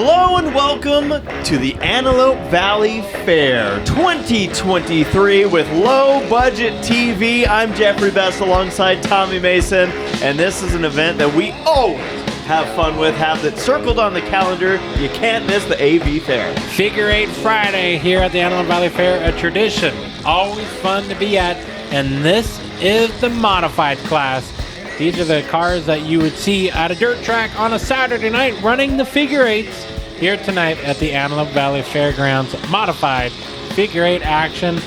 Hello and welcome to the Antelope Valley Fair 2023 with Low Budget TV. I'm Jeffrey Best alongside Tommy Mason, and this is an event that we always have fun with, have it circled on the calendar. You can't miss the AV Fair. Figure Eight Friday here at the Antelope Valley Fair, a tradition, always fun to be at, and this is the modified class. These are the cars that you would see at a dirt track on a Saturday night running the figure eights here tonight at the Antelope Valley Fairgrounds. Modified figure eight action.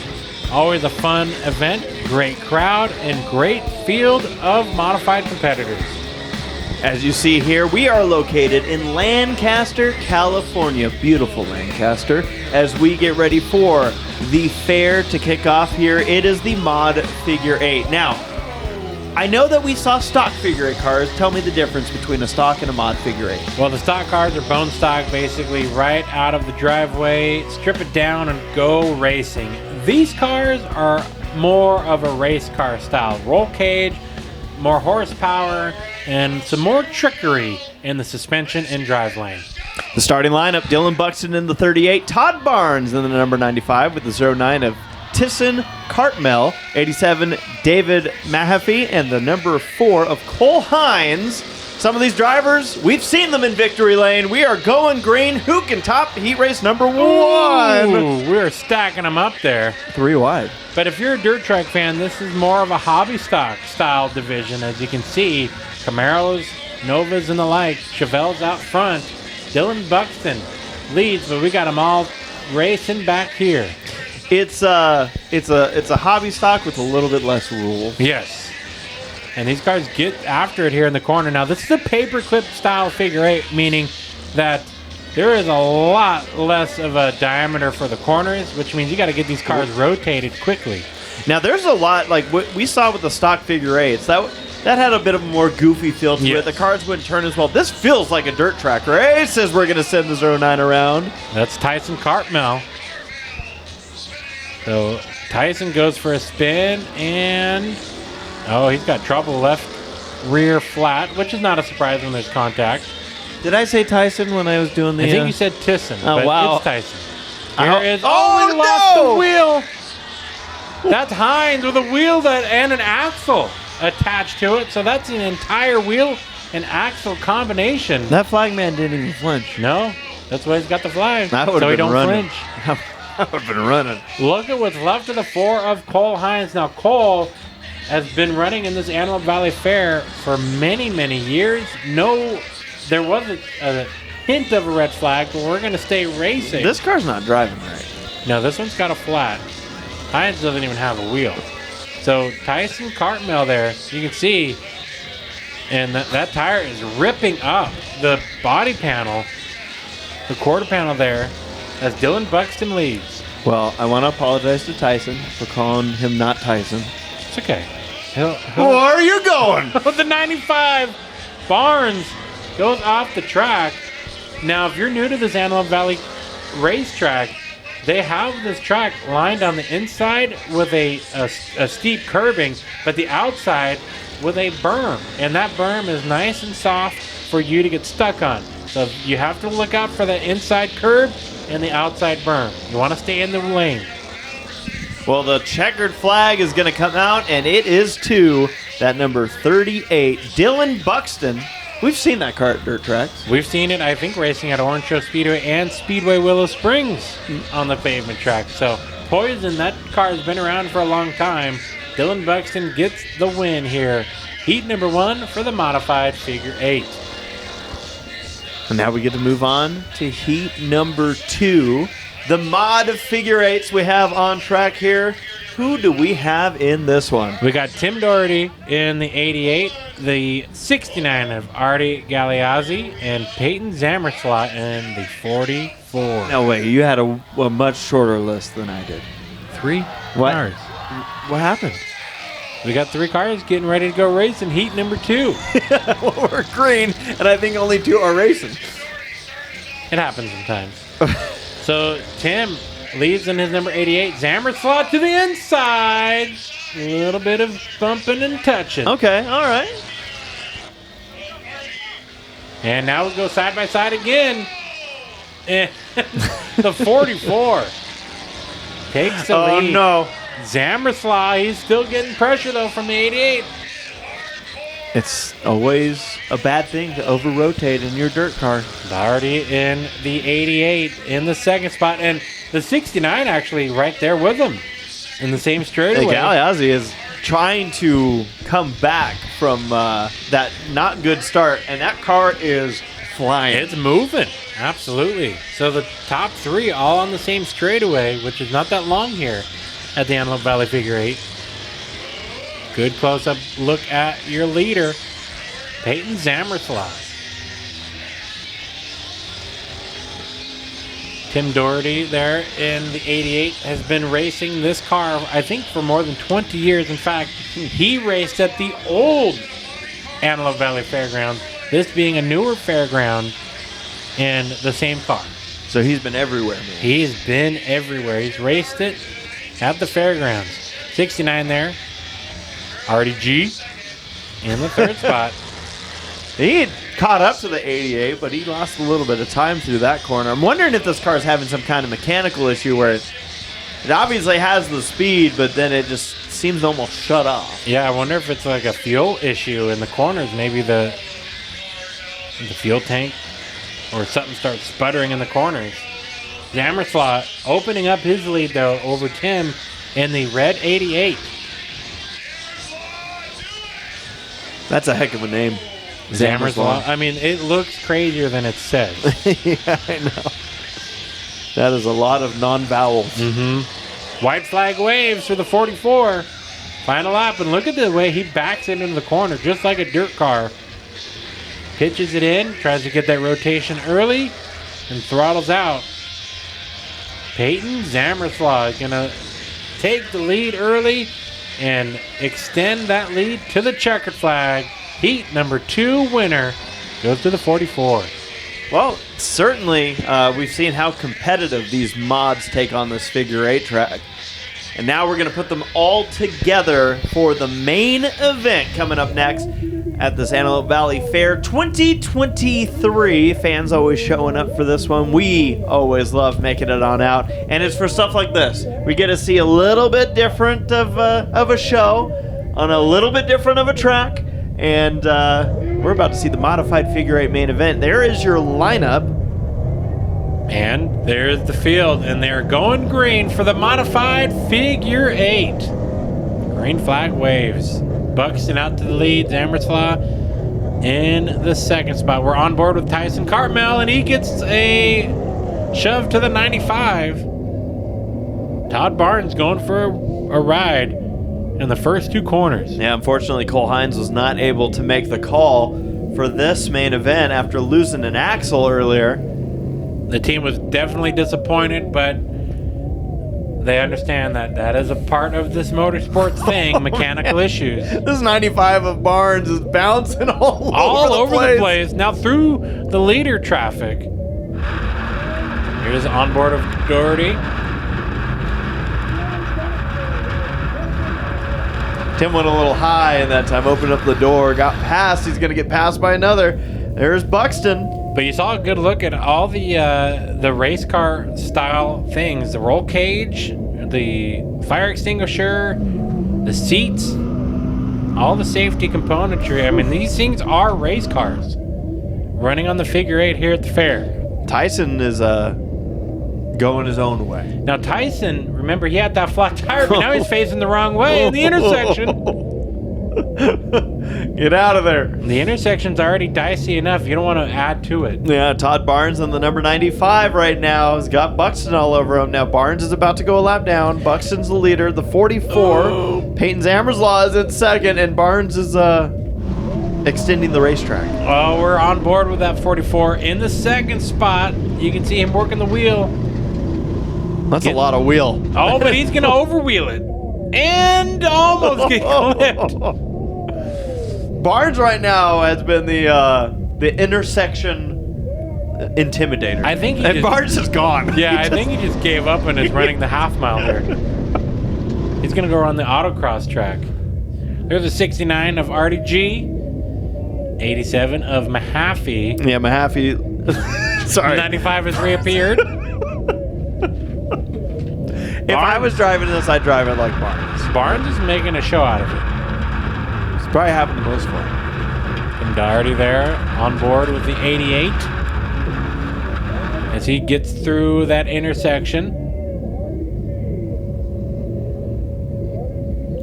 Always a fun event, great crowd, and great field of modified competitors. As you see here, we are located in Lancaster, California. Beautiful Lancaster. As we get ready for the fair to kick off here, it is the Mod Figure 8. Now, I know that we saw stock figure 8 cars. Tell me the difference between a stock and a mod figure 8. Well, the stock cars are bone stock, basically right out of the driveway, strip it down and go racing. These cars are more of a race car style. Roll cage, more horsepower, and some more trickery in the suspension and driveline. The starting lineup, Dylan Buxton in the 38, Todd Barnes in the number 95 with the 09 of Tyson Cartmel, 87 David Mahaffey, and the number 4 of Cole Hines. Some of these drivers, we've seen them in victory lane. We are going green. Who can top heat race number 1? Ooh, we're stacking them up there. 3 wide. But if you're a dirt track fan, this is more of a hobby stock style division. As you can see, Camaros, Novas, and the like. Chevelle's out front. Dylan Buxton leads, but we got them all racing back here. It's a hobby stock with a little bit less rules. Yes. And these cars get after it here in the corner. Now, this is a paperclip style figure 8, meaning that there is a lot less of a diameter for the corners, which means you got to get these cars rotated quickly. Now, there's a lot, like what we saw with the stock figure 8s. That had a bit of a more goofy feel to it. The cars wouldn't turn as well. This feels like a dirt track race as we're going to send the 09 around. That's Tyson Cartmel. So Tyson goes for a spin, and he's got trouble left rear flat, which is not a surprise when there's contact. Did I say Tyson when I was doing the... I think you said Tyson, but wow. it's Tyson. Here is... we lost the wheel! That's Hines with a wheel and an axle attached to it, so that's an entire wheel and axle combination. That flag man didn't even flinch. No, that's why he's got the flag, so he don't running. flinch. I would have been running. Look at what's left of the 4 of Cole Hines. Now, Cole has been running in this Antelope Valley Fair for many, many years. No, there wasn't a hint of a red flag, but we're going to stay racing. This car's not driving right. No, this one's got a flat. Hines doesn't even have a wheel. So, Tyson Cartmel there, you can see, and that tire is ripping up the body panel, the quarter panel there, as Dylan Buxton leads. Well, I want to apologize to Tyson for calling him not Tyson. It's okay. Where are you going? The 95 Barnes goes off the track. Now, if you're new to this Antelope Valley racetrack, they have this track lined on the inside with a steep curbing, but the outside with a berm. And that berm is nice and soft for you to get stuck on. So you have to look out for the inside curb and the outside berm. You want to stay in the lane. Well, the checkered flag is going to come out, and it is to that number 38, Dylan Buxton. We've seen that car at dirt tracks. We've seen it, I think, racing at Orange Show Speedway and Speedway Willow Springs on the pavement track. So, Poison, that car has been around for a long time. Dylan Buxton gets the win here. Heat number 1 for the modified figure 8. And now we get to move on to heat number 2. The mod figure 8s we have on track here. Who do we have in this one? We got Tim Doherty in the 88, the 69 of Artie Galeazzi, and Peyton Zammerslot in the 44. No way, you had a much shorter list than I did. 3 what? cars. What happened? We got 3 cars getting ready to go race in heat number 2. Well, we're green, and I think only 2 are racing. It happens sometimes. So Tim leads in his number 88. Zammerslot to the inside. A little bit of bumping and touching. Okay, all right. And now we go side by side again. And the 44 takes the lead. Oh, no. Zammerslaw, he's still getting pressure, though, from the 88. It's always a bad thing to over-rotate in your dirt car. Already in the 88 in the second spot. And the 69 actually right there with him in the same straightaway. Galeazzi is trying to come back from that not good start, and that car is flying. It's moving. Absolutely. So the top three all on the same straightaway, which is not that long here at the Antelope Valley Figure 8. Good close-up look at your leader, Peyton Zammerslaw. Tim Doherty there in the 88 has been racing this car, I think, for more than 20 years. In fact, he raced at the old Antelope Valley Fairgrounds, this being a newer fairground in the same car. So he's been everywhere, man. He's been everywhere. He's raced it at the fairgrounds. 69 there. RDG in the third spot. He had caught up to the 88, but he lost a little bit of time through that corner. I'm wondering if this car is having some kind of mechanical issue where it obviously has the speed, but then it just seems to almost shut off. Yeah, I wonder if it's like a fuel issue in the corners. Maybe the fuel tank or something starts sputtering in the corners. Zammerslaw opening up his lead, though, over Tim in the red 88. That's a heck of a name. Zammerslaw. I mean, it looks crazier than it says. Yeah, I know. That is a lot of non-vowels. Mm-hmm. White flag waves for the 44. Final lap, and look at the way he backs it into the corner, just like a dirt car. Pitches it in, tries to get that rotation early, and throttles out. Peyton Zammerslaw is going to take the lead early and extend that lead to the checkered flag. Heat number 2 winner goes to the 44. Well, certainly we've seen how competitive these mods take on this figure 8 track. And now we're going to put them all together for the main event coming up next at this Antelope Valley Fair 2023. Fans always showing up for this one. We always love making it on out. And it's for stuff like this. We get to see a little bit different of a show on a little bit different of a track. And we're about to see the modified figure 8 main event. There is your lineup. And there's the field, and they're going green for the modified figure 8. Green flag waves. Buxton out to the lead. Zammerslaw in the second spot. We're on board with Tyson Cartmel, and he gets a shove to the 95. Todd Barnes going for a ride in the first 2 corners. Yeah, unfortunately, Cole Hines was not able to make the call for this main event after losing an axle earlier. The team was definitely disappointed, but they understand that that is a part of this motorsports thing, mechanical issues. This 95 of Barnes is bouncing all over the place. Now through the leader traffic. Here's on board of Doherty. Tim went a little high in that time, opened up the door, got past. He's going to get passed by another. There's Buxton. But you saw a good look at all the race car style things. The roll cage, the fire extinguisher, the seats, all the safety componentry. I mean, these things are race cars running on the figure 8 here at the fair. Tyson is going his own way. Now, Tyson, remember, he had that flat tire, but now he's facing the wrong way in the intersection. Get out of there. The intersection's already dicey enough. You don't want to add to it. Yeah, Todd Barnes on the number 95 right now has got Buxton all over him. Now Barnes is about to go a lap down. Buxton's the leader, the 44. Peyton Zammerslaw is in second, and Barnes is extending the racetrack. Oh, we're on board with that 44 in the second spot. You can see him working the wheel. That's a lot of wheel. Oh, but he's going to overwheel it. And almost get clipped. Barnes right now has been the intersection intimidator. I think Barnes is gone. Yeah, I think he just gave up and is running the half mile there. He's going to go around the autocross track. There's a 69 of RDG, 87 of Mahaffey. Yeah, Mahaffey Sorry. 95 has reappeared. If I was driving this, I'd drive it like Barnes. Barnes is making a show out of it. It's probably having the most fun. And Doherty there on board with the 88 as he gets through that intersection.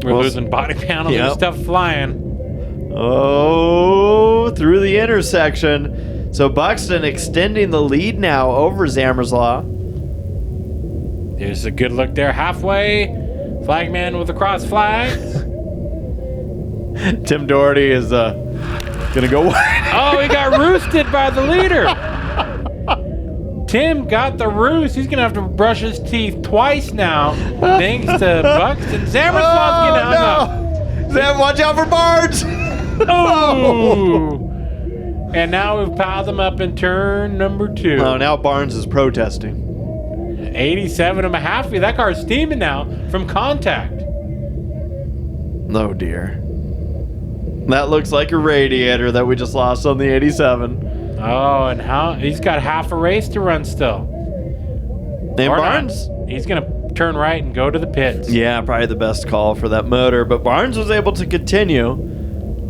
We're losing body panels and stuff flying. Oh, through the intersection. So Buxton extending the lead now over Zammerslaw. There's a good look there. Halfway. Flagman with the cross flags. Tim Doherty is going to go wide. Oh, he got roosted by the leader. Tim got the roost. He's going to have to brush his teeth twice now, thanks to Buxton. Zammerslaw's getting hung up. Zam, watch out for Barnes. Oh. And now we've piled them up in turn number 2. Oh, now Barnes is protesting. 87 and a half. That car's steaming now from contact. Oh, dear. That looks like a radiator that we just lost on the 87. Oh, and how he's got half a race to run still. And Barnes? He's going to turn right and go to the pits. Yeah, probably the best call for that motor. But Barnes was able to continue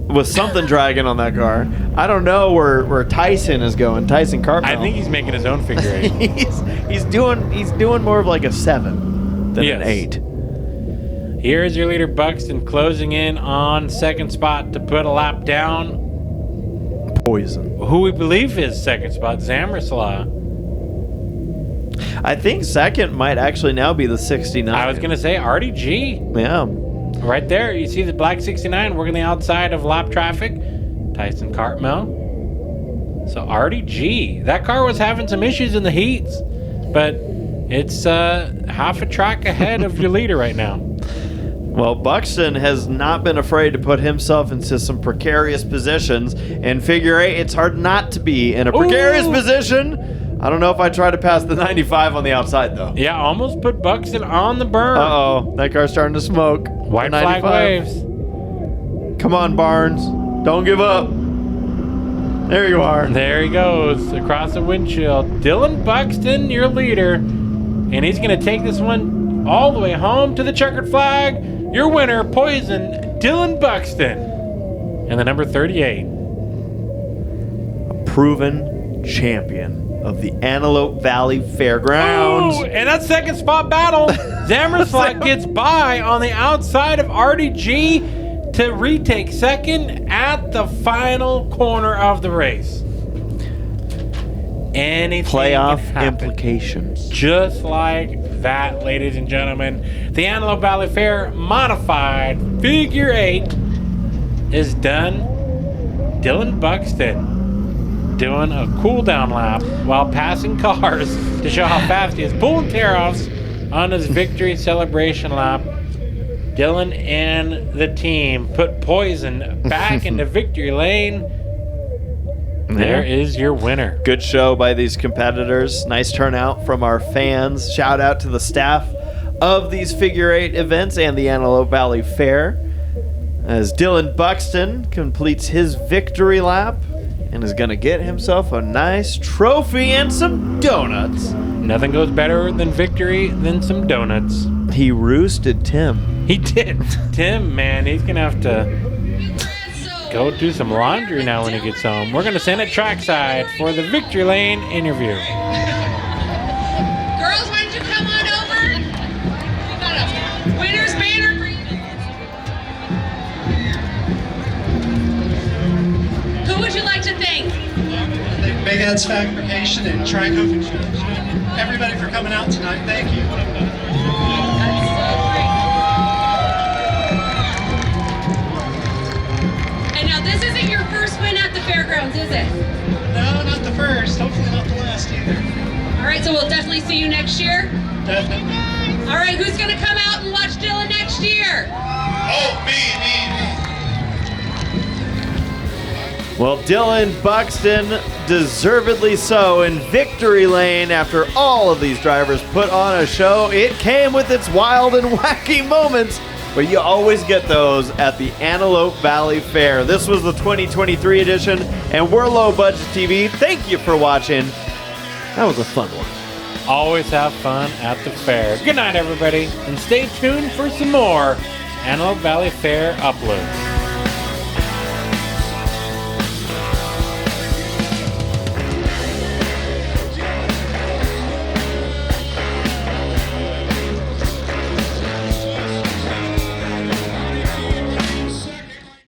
with something dragging on that car. I don't know where Tyson is going. Tyson Cartmel. I think he's making his own figure 8. he's doing more of like a 7 than an 8. Here's your leader Buxton closing in on second spot to put a lap down. Poison. Who we believe is second spot, Zammerslaw. I think second might actually now be the 69. I was going to say RDG. Yeah. Right there, you see the black 69 working the outside of lap traffic. Tyson Cartmel. So RDG. That car was having some issues in the heats, but it's half a track ahead of your leader right now. Well, Buxton has not been afraid to put himself into some precarious positions. In figure 8, it's hard not to be in a precarious position. I don't know if I try to pass the 95 on the outside, though. Yeah, almost put Buxton on the burn. Uh-oh, that car's starting to smoke. White flag waves. Come on, Barnes. Don't give up. There you are. There he goes across the windshield. Dylan Buxton, your leader. And he's going to take this one all the way home to the checkered flag. Your winner, Poison, Dylan Buxton. And the number 38. A proven champion of the Antelope Valley Fairgrounds. Ooh, and that second spot battle. Zammerslaw gets by on the outside of RDG to retake second at the final corner of the race. Anything Playoff can happen. implications. Just like that, ladies and gentlemen. The Antelope Valley Fair Modified Figure 8 is done. Dylan Buxton doing a cool down lap while passing cars to show how fast he is, pulling tear-offs on his victory celebration lap. Dylan and the team put Poison back into victory lane. There is your winner. Good show by these competitors. Nice turnout from our fans. Shout out to the staff of these figure 8 events and the Antelope Valley Fair as Dylan Buxton completes his victory lap and is going to get himself a nice trophy and some donuts. Nothing goes better than victory than some donuts. He roosted Tim. He did. Tim, man, he's going to have to go do some laundry now when he gets home. We're going to send it trackside for the victory lane interview. Girls, why don't you come on over? We got a winner's banner for you. Who would you like to thank? Thank Big Ed's Fabrication and Trico Construction. Everybody for coming out tonight. Thank you. That's so great. And now this isn't your first win at the fairgrounds, is it? No, not the first. Hopefully not the last either. All right, so we'll definitely see you next year. Definitely. All right, who's going to come out and watch Dylan next year? Oh, me. Well, Dylan Buxton, deservedly so, in victory lane after all of these drivers put on a show. It came with its wild and wacky moments, but you always get those at the Antelope Valley Fair. This was the 2023 edition, and we're Low Budget TV. Thank you for watching. That was a fun one. Always have fun at the fair. Good night, everybody, and stay tuned for some more Antelope Valley Fair uploads.